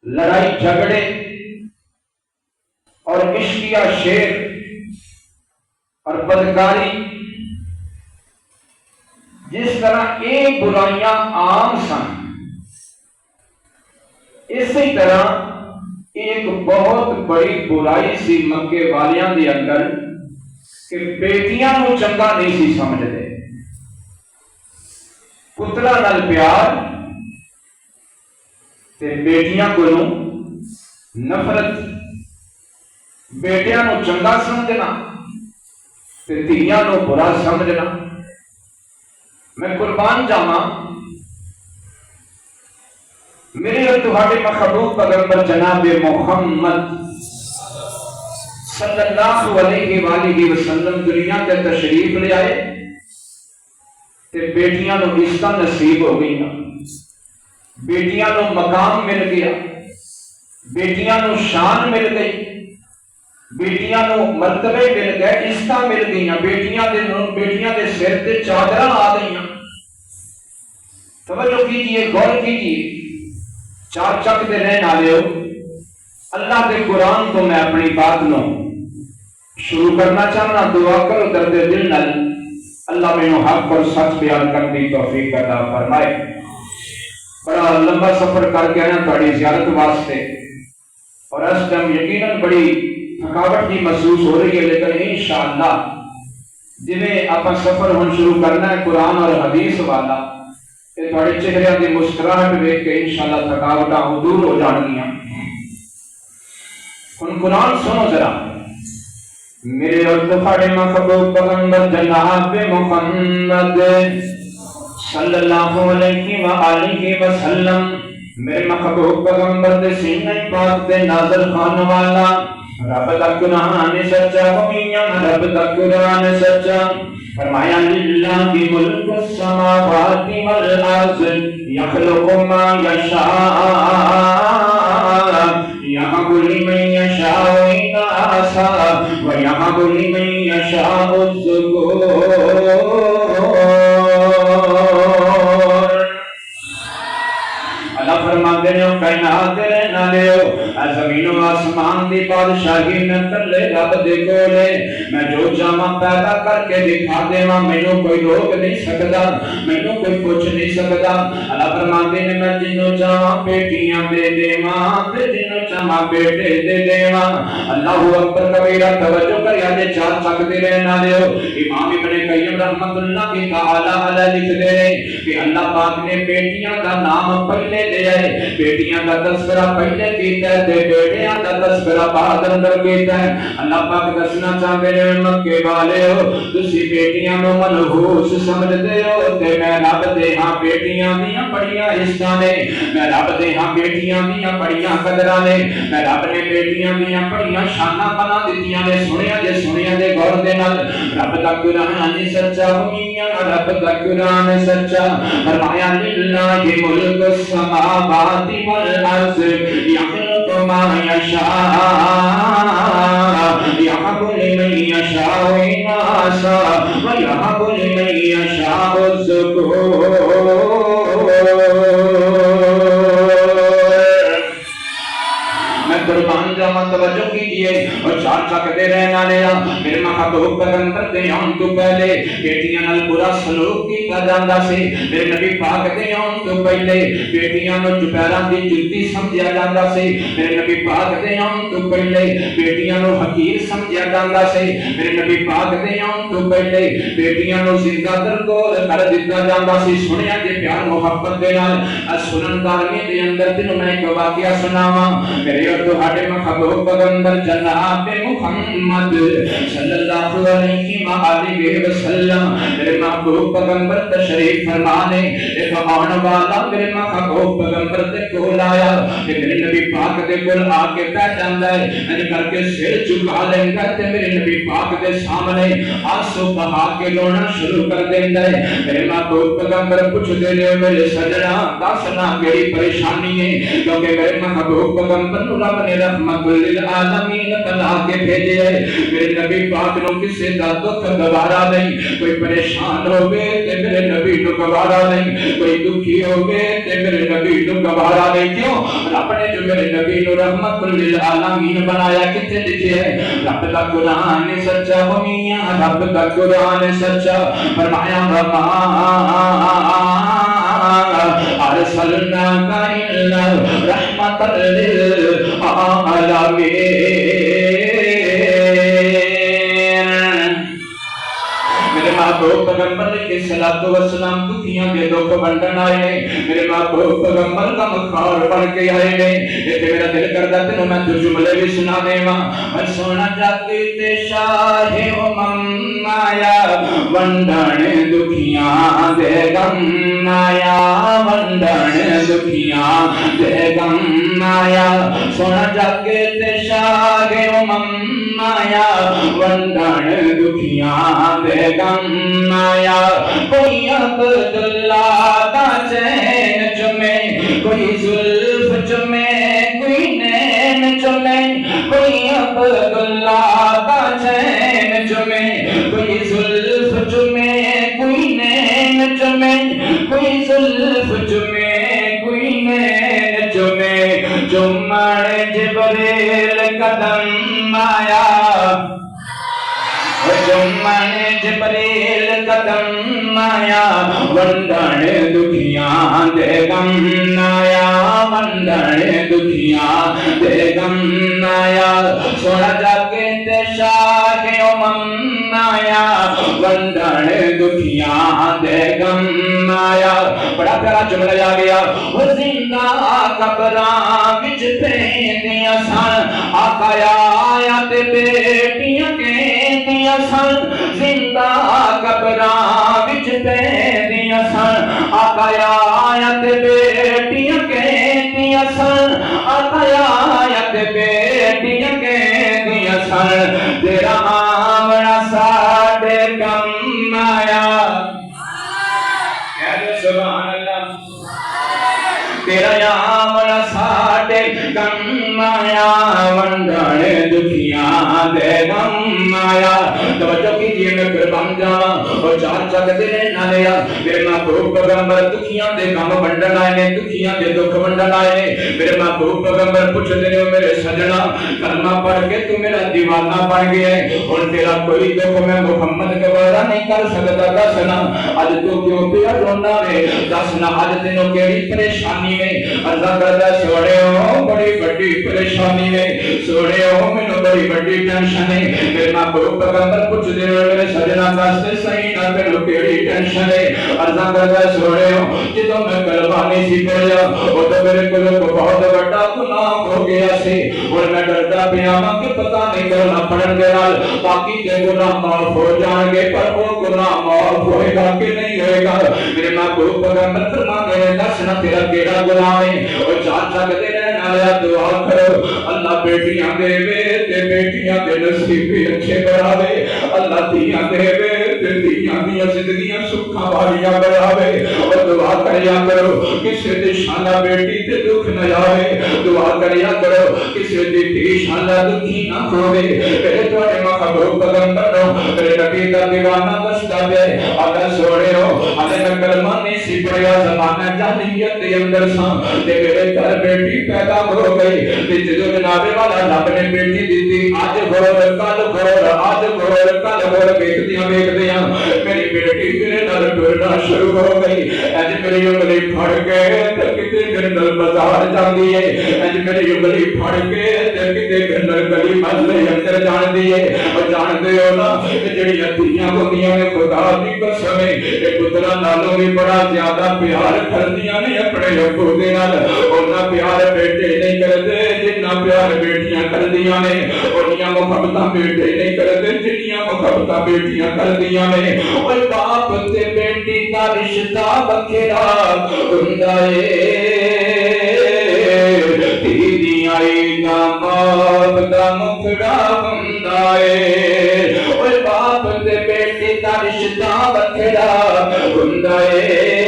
لڑائی جھگڑے اور عشقیہ شعر اور بدکاری، جس طرح یہ برائیاں عام سن، اسی طرح ایک بہت بڑی برائی سی مکے والیاں دے اندر کہ بیٹیاں نو چنگا نہیں سی سمجھتے، پترا نال پیار تے بیٹیاں کو نفرت، بیٹیاں نو چنگا سمجھنا تے دھیاں نو برا سمجھنا۔ میں قربان جاواں، میرے اور تہاڈے محبوب پیغمبر جناب محمد صلی اللہ علیہ وآلہ وسلم دنیا تے تشریف لے آئے تے بیٹیاں نو عزت نصیب ہو گئی، بیٹیاں نو مقام مل گیا، بیٹیاں نو شان مل گئی، بیٹیاں نو مرتبے مل گئے، عزت مل گئی، بیٹیاں دے سر تے چادراں آ گئی۔ توجہ کیجئے، غور کیجئے، چار چک دے رہن والے ہو، اللہ کے قرآن کو میں اپنی بات نو شروع کرنا چاہنا، دعا کرو درد دل نال اللہ میں حق اور سچ بیان کرنے کی توفیق عطا فرمائے۔ بڑا لمبا سفر کر کے آیا تھوڑی زیارت واسطے، اور اس ٹائم یقیناً بڑی تھکاوٹ بھی محسوس ہو رہی ہے، لیکن انشاءاللہ جنہیں آپ سفر ہون شروع کرنا ہے قرآن اور حدیث والا، کہ تھوڑے چہرے کی مسکراہٹ دیکھ کے انشاءاللہ تھکاوٹاں دور ہو جان گیاں۔ ان قرآن سنو ذرا، میرے اور تمہارے محبوب پیغمبر جناب محمد صلی اللہ علیہ وآلہ وسلم، میرے محبوب پیغمبر دے سینے پاک دے نازل خان والا، رب دا قرآن سچا ہوئیاں، رب دا قرآن سچا، فرمایا للہ ملک السماوات والارض یخلق ما یشاء یہب لمن یشاء اناثا ویہب لمن یشاء الذکور۔ اللہ فرماتے ہیں کائنات دے رہن والے ہو، زمین و آسمان دی بادشاہی میں کلے رب دے کولے، میں جو چاہاں پیدا کر کے دکھا دیواں، مینوں کوئی روک نہیں سکدا، مینوں کوئی پوچھ نہیں سکدا۔ اللہ فرماتے ہیں میں جنوں چاہاں بیٹیاں دے دیواں تے جنوں چاہاں بیٹے دے دیواں۔ اللہ اکبر کبیرہ، توجہ کریا جے چار چک دے رہن والے ہو، امام ابن قیم رحمۃ اللہ تعالی علیہ لکھدے ہیں کہ اللہ پاک نے بیٹیاں دا نام پہلے دے آئے، بیٹیاں دا تذکرہ پہلے کیتا ہے تے بیٹیاں دا تذکرہ بعد اندر کیتا ہے۔ اللہ پاک دسنا چاہتے ہیں مکے والے ہو، تسی بیٹیاں نو منحوس سمجھتے ہو تے میں رب دے ہاں بیٹیاں دیاں بڑیاں عزتاں نے، میں رب دے ہاں بیٹیاں دیاں بڑیاں قدراں نے، میں رب نے بیٹیاں دیاں بڑیاں شاناں بنا دتیاں نے۔ سنیا جے غور دے نال، رب دا قرآن سچا ہوئیاں، رب دا قرآن سچا، فرمایا للہ ملک السماوات والارض یخلق ما یشاء یہب لمن یشاء اناثا ویہب لمن یشاء الذکور۔ قربان جاواں، توجہ کیجئے، اور چار چک دے رہن والے میرے محبوب پیغمبر دے آن تو پہلے بیٹیاں نال برا سلوک کیتا جاندا سی۔ میرے نبی پاک دے آن تو پہلے بیٹیاں نو چپیراں دی جُتی سمجھیا جاندا سی۔ میرے نبی پاک دے آن تو پہلے بیٹیاں نو حقیر سمجھیا جاندا سی۔ میرے نبی پاک دے آن تو پہلے بیٹیاں نو زندہ درگور کر دتا جاندا سی۔ سنیا جے پیار محبت دے نال سنن دارمی دے اندر تینوں میں ایک واقعہ سناواں۔ میرے اور تہاڈے محبوب پیغمبر جناب محمد صلی اللہ علیہ وآلہ وسلم، میرے محبوب پیغمبر تشریف فرما نے، ایک آن والا میرے محبوب پیغمبر دے کول آیا، کہ میرے نبی پاک دے کول آ کے بیٹھ جاندا ہے، انج کر کے سر جھکا لیندا ہے تے میرے نبی پاک دے سامنے آنسو بہا کے رونا شروع کر دیندا ہے۔ میرے محبوب پیغمبر پوچھدے نے میرے سجنا دسنا کیڑی پریشانی ہے، کیونکہ میرے محبوب پیغمبر نو رب نے رحمت رحمت للعالمین بنا کے بھیجے ہے میرے نبی پاک نو کسی دا دکھ گوارا نہیں کوئی پریشان ہوگے تے میرے نبی نو گوارا نہیں کوئی دکھی ہوگے تے میرے نبی نو گوارا نہیں کیوں رب نے جو میرے نبی نو رحمت للعالمین بنایا کتے لکھے ہے رب دا قرآن سچا ہو میاں رب دا قرآن سچا فرمایا وما ارسلناک الا رحمت للعالمین میرے محبوب پیغمبر علیہ الصلوۃ والسلام دکھیاں دے دکھ بنڈن آئے میرے محبوب پیغمبر کا مخار بن کے آئے نے یہ میرا دل کردا تینوں میں تو جملے بھی سنا دیواں میں سونا جاتی تے شاہ امم آیا ونڈن دکھیاں دے غم آیا ونڈن دکھیاں دے غم آیا سونا جاتی تے شاہ امم آیا ونڈن دکھیاں دے غم آیا کوئی عبداللہ دا چین چمے کوئی زلف چمے کوئی نین چمے کوئی عبداللہ دا چین چمے کوئی زلف چمے کوئی نین چمے کوئی زلف چمے کوئی نین چمے چمڑ جبریل قدم آیا چمن جبریل قدم آیا ونڈن دکھیاں دے غم آیا ونڈن دکھیاں دے غم آیا سونا جاگے تے شاہ امم آیا ونڈن دکھیاں دے غم آیا بڑا پیارا جملہ آ گیا وہ زندہ قبراں وچ پیندیاں سن آقا آیا تے بیٹیاں کہندیاں سن زندہ قبراں وچ پیندیاں سن آقا آیا تے بیٹیاں کہندیاں سن آقا آیا تے بیٹیاں کہندیاں سن تیرا آمنا ساڈے کم آیا کہہ دو سبحان اللہ تیرا آمنا ساڈے کم آیا ونڈن دکھیاں دے غم آیا توجہ کیجئے میں پھر بن جاواں اور چار چک دے نہ لیا میرے محبوب پیغمبر دکھیاں دے غم ونڈن آئے نے دکھیاں دے دکھ ونڈن آئے نے میرے محبوب پیغمبر پوچھتے نے میرے سجنا کلمہ پڑھ کے تو میرا دیوانہ بن گیا ہے اور تیرا کوئی دکھ میں محمد گوارا نہیں کر سکتا دسنا اج تو کیوں پیا رونا وے دسنا اج تینوں کیڑی پریشانی میں عرض کردا سوڑے ہو بڑی بڑی پریشانی میں سوڑے ہو مینوں بڑی بڑی ٹینشن ہے میرے محبوب پیغمبر پوچھدے نے میرے سجنا واسطے صحیح نہ تینوں کیڑی ٹینشن ہے عرض کردا سوڑے ہو جدوں میں کلمہ نہیں سی پڑھیا او تے میرے کول بہت بڑا گناہ ہو گیا سی اور میں ڈردا پیا ہاں کہ پتہ نہیں کلمہ پڑھن دے نال باقی تے گناہ معاف ہو جان گے پر وہ گناہ معاف ہوئے گا کہ نہیں ہوئے گا میرے محبوب پیغمبر فرماتے ہیں دسنا تیرا کیڑا گناہ ہے اور چار چک دے نالیا دعا کرو اللہ بیٹیاں دے وے تے بیٹیاں دے نصیب بھی اچھے بڑھاوے اللہ دیاں دے وے تے دیاں دیاں زندگیاں سکھاں والیاں بڑھاوے اور دعا کریا کرو کسے دی شانہ بیٹی تے دکھ نہ آوے دعا کریا کرو کسے دی شانہ دکھی نہ ہوے میرے تواڈے محبوب پیغمبر نو میرے نبی دا دیوانہ دستا پیا اگر سوڑے ہو اگر میں کلمہ نہیں سی پڑھیا زمانہ جاہلیت دے اندر ساں تے میرے گھر بیٹی پیدا ہو گئی تے جدوں جناب والا رب نے بیٹی دتی اج غور کل غور اج غور کل غور ویکھدیاں ویکھدیاں میری بیٹی میرے نال ٹرنا شروع ہو گئی اج میری انگلی پھڑ کے تے کتے میرے نال بازار جاندی ہے اج میری انگلی پھڑ کے تے کتے میرے نال گلی محلے اندر جاندی ہے اور جاندے ہو نا جڑی اتیاں ہوندیاں نے خدا دی قسم اے پتراں نالوں بھی بڑا زیادہ پیار کردیاں نے اپنے ابو دے نال اوناں پیار بیٹے نہیں کردے جنہ پیار بیٹیاں کردیاں نے اونیاں محبتاں بیٹے نہیں کردے جنیاں محبتاں بیٹیاں کردیاں نے اوے باپ تے بیٹی دا رشتہ وکھرا ہوندا اے تیری آئی دا باپ دا مکھڑا ہوندا اے اوے باپ تے بیٹی دا رشتہ وکھرا ہوندا اے